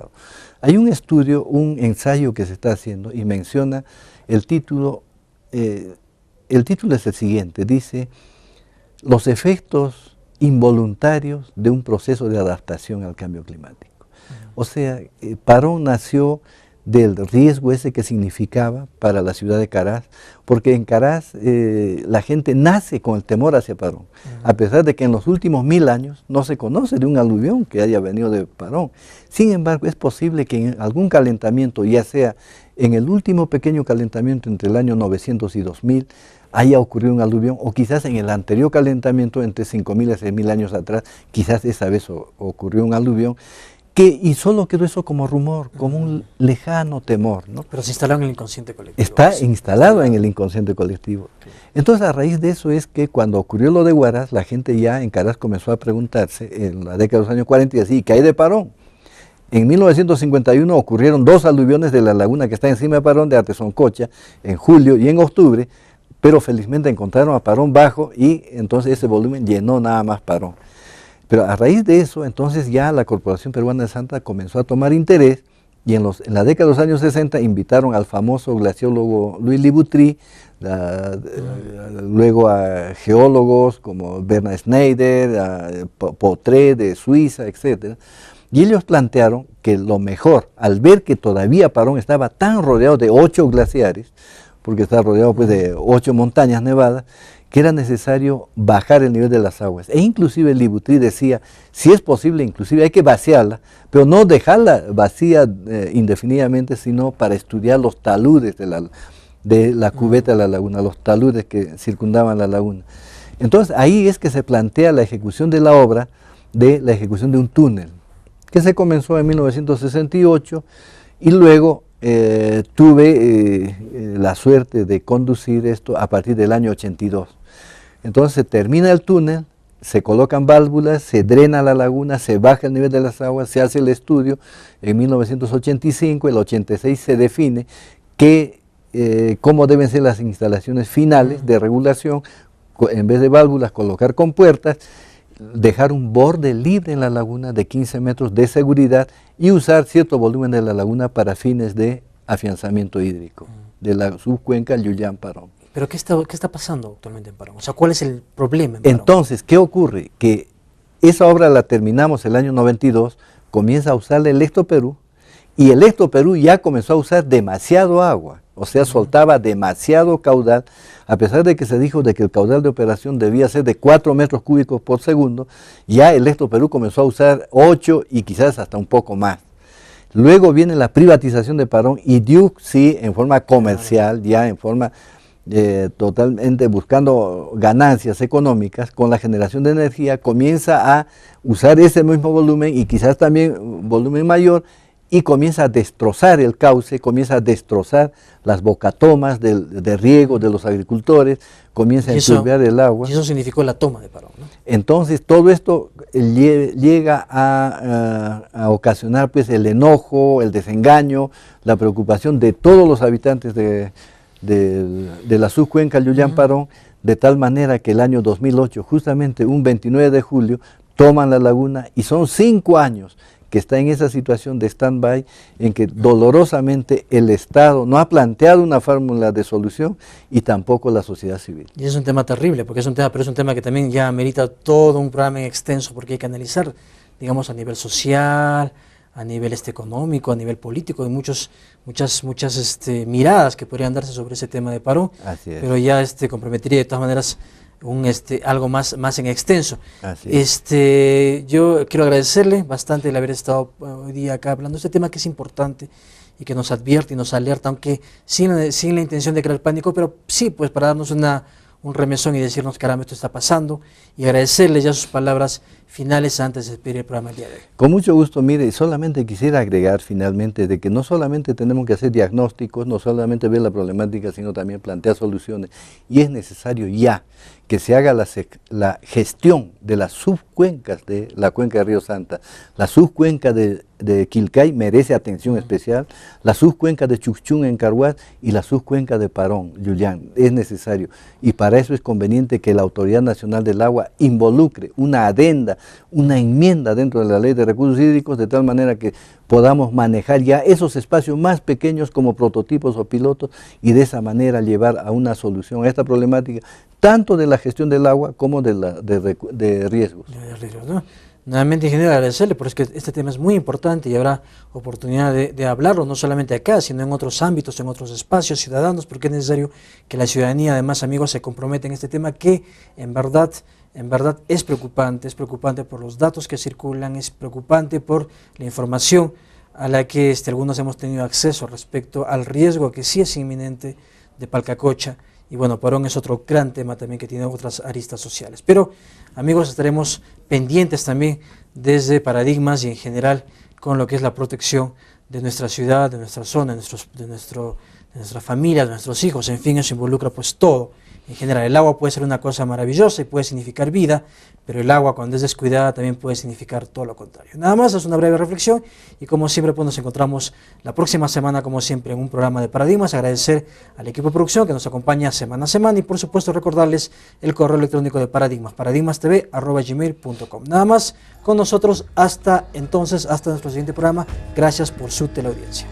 Hay un estudio, un ensayo que se está haciendo y menciona el título es el siguiente, dice: los efectos involuntarios de un proceso de adaptación al cambio climático. O sea, parón nació del riesgo ese que significaba para la ciudad de Caraz, porque en Caraz la gente nace con el temor hacia parón, a pesar de que en los últimos 1000 años no se conoce de un aluvión que haya venido de parón. Sin embargo, es posible que en algún calentamiento, ya sea en el último pequeño calentamiento entre el año 900 y 2000, haya ocurrido un aluvión, o quizás en el anterior calentamiento entre 5000 a 6000 años atrás, quizás esa vez ocurrió un aluvión, y solo quedó eso como rumor, como un lejano temor, ¿no? Pero se instaló en el inconsciente colectivo. Está instalado en el inconsciente colectivo. Okay. Entonces, a raíz de eso es que cuando ocurrió lo de Huaraz, la gente ya en Caraz comenzó a preguntarse, en la década de los años 40, y así, ¿qué hay de parón? En 1951 ocurrieron 2 aluviones de la laguna que está encima de Parón, de Artesoncocha, en julio y en octubre, pero felizmente encontraron a Parón bajo, y entonces ese volumen llenó nada más Parón. Pero a raíz de eso, entonces ya la Corporación Peruana de Santa comenzó a tomar interés, y en la década de los años 60 invitaron al famoso glaciólogo Louis Liboutry, luego a geólogos como Bernard Schneider, a Potré de Suiza, etc. Y ellos plantearon que lo mejor, al ver que todavía Parón estaba tan rodeado de 8 glaciares, porque está rodeado pues de 8 montañas nevadas, que era necesario bajar el nivel de las aguas. E inclusive Liboutry decía, si es posible, inclusive hay que vaciarla, pero no dejarla vacía indefinidamente, sino para estudiar los taludes de la cubeta de la laguna, los taludes que circundaban la laguna. Entonces ahí es que se plantea la ejecución de la obra, de la ejecución de un túnel, que se comenzó en 1968, y luego tuve la suerte de conducir esto a partir del año 82. Entonces se termina el túnel, se colocan válvulas, se drena la laguna, se baja el nivel de las aguas, se hace el estudio. En 1985, el 86 se define cómo deben ser las instalaciones finales de regulación, en vez de válvulas colocar compuertas, dejar un borde libre en la laguna de 15 metros de seguridad y usar cierto volumen de la laguna para fines de afianzamiento hídrico de la subcuenca Llullán-Parón. ¿Pero qué está pasando actualmente en Parón? O sea, ¿cuál es el problema en Parón? Entonces, ¿qué ocurre? Que esa obra la terminamos el año 92, comienza a usar el Electroperú, y el Electroperú ya comenzó a usar demasiado agua. o sea, soltaba demasiado caudal, a pesar de que se dijo de que el caudal de operación debía ser de 4 metros cúbicos por segundo, ya Electroperú comenzó a usar 8 y quizás hasta un poco más. Luego viene la privatización de Parón y Duke sí en forma comercial, ya en forma totalmente buscando ganancias económicas con la generación de energía, comienza a usar ese mismo volumen y quizás también volumen mayor y comienza a destrozar el cauce, comienza a destrozar las bocatomas de riego de los agricultores, comienza a enturbiar el agua. Y eso significó la toma de Parón, ¿no? Entonces todo esto llega a ocasionar pues el enojo, el desengaño, la preocupación de todos los habitantes de la subcuenca Llullán-Parón, de tal manera que el año 2008, justamente un 29 de julio, toman la laguna y son 5 años que está en esa situación de stand-by, en que dolorosamente el Estado no ha planteado una fórmula de solución y tampoco la sociedad civil. Y es un tema terrible, porque es un tema, pero es un tema que también ya amerita todo un programa extenso, porque hay que analizar, digamos, a nivel social, a nivel económico, a nivel político, hay muchas miradas que podrían darse sobre ese tema de Parón, pero ya comprometería de todas maneras algo más en extenso. Yo quiero agradecerle bastante el haber estado hoy día acá hablando de este tema que es importante y que nos advierte y nos alerta, aunque sin la intención de crear pánico, pero sí pues para darnos un remesón y decirnos caramba, esto está pasando, y agradecerle ya sus palabras finales antes de despedir el programa el día de hoy. Con mucho gusto, mire, solamente quisiera agregar finalmente de que no solamente tenemos que hacer diagnósticos, no solamente ver la problemática, sino también plantear soluciones, y es necesario ya que se haga la gestión de las subcuencas de la cuenca de Río Santa. La subcuenca de Quilcay merece atención especial, la subcuenca de Chuchún en Carhuaz y la subcuenca de Parón, Llullán, es necesario. Y para eso es conveniente que la Autoridad Nacional del Agua involucre una adenda, una enmienda dentro de la Ley de Recursos Hídricos, de tal manera que podamos manejar ya esos espacios más pequeños como prototipos o pilotos y de esa manera llevar a una solución a esta problemática, tanto de la gestión del agua como de riesgos. ¿No? Nuevamente, ingeniero, agradecerle, porque es que este tema es muy importante y habrá oportunidad de hablarlo, no solamente acá, sino en otros ámbitos, en otros espacios ciudadanos, porque es necesario que la ciudadanía, además, amigos, se comprometa en este tema que, en verdad es preocupante por los datos que circulan, es preocupante por la información a la que algunos hemos tenido acceso respecto al riesgo que sí es inminente de Palcacocha. Y bueno, Parón es otro gran tema también que tiene otras aristas sociales. Pero, amigos, estaremos pendientes también desde Paradigmas y en general con lo que es la protección de nuestra ciudad, de nuestra zona, de nuestra familia, de nuestros hijos. En fin, eso involucra pues todo. En general, el agua puede ser una cosa maravillosa y puede significar vida, pero el agua cuando es descuidada también puede significar todo lo contrario. Nada más, es una breve reflexión y como siempre pues nos encontramos la próxima semana como siempre en un programa de Paradigmas. Agradecer al equipo de producción que nos acompaña semana a semana y por supuesto recordarles el correo electrónico de Paradigmas, paradigmastv@gmail.com. Nada más con nosotros hasta entonces, hasta nuestro siguiente programa. Gracias por su teleaudiencia.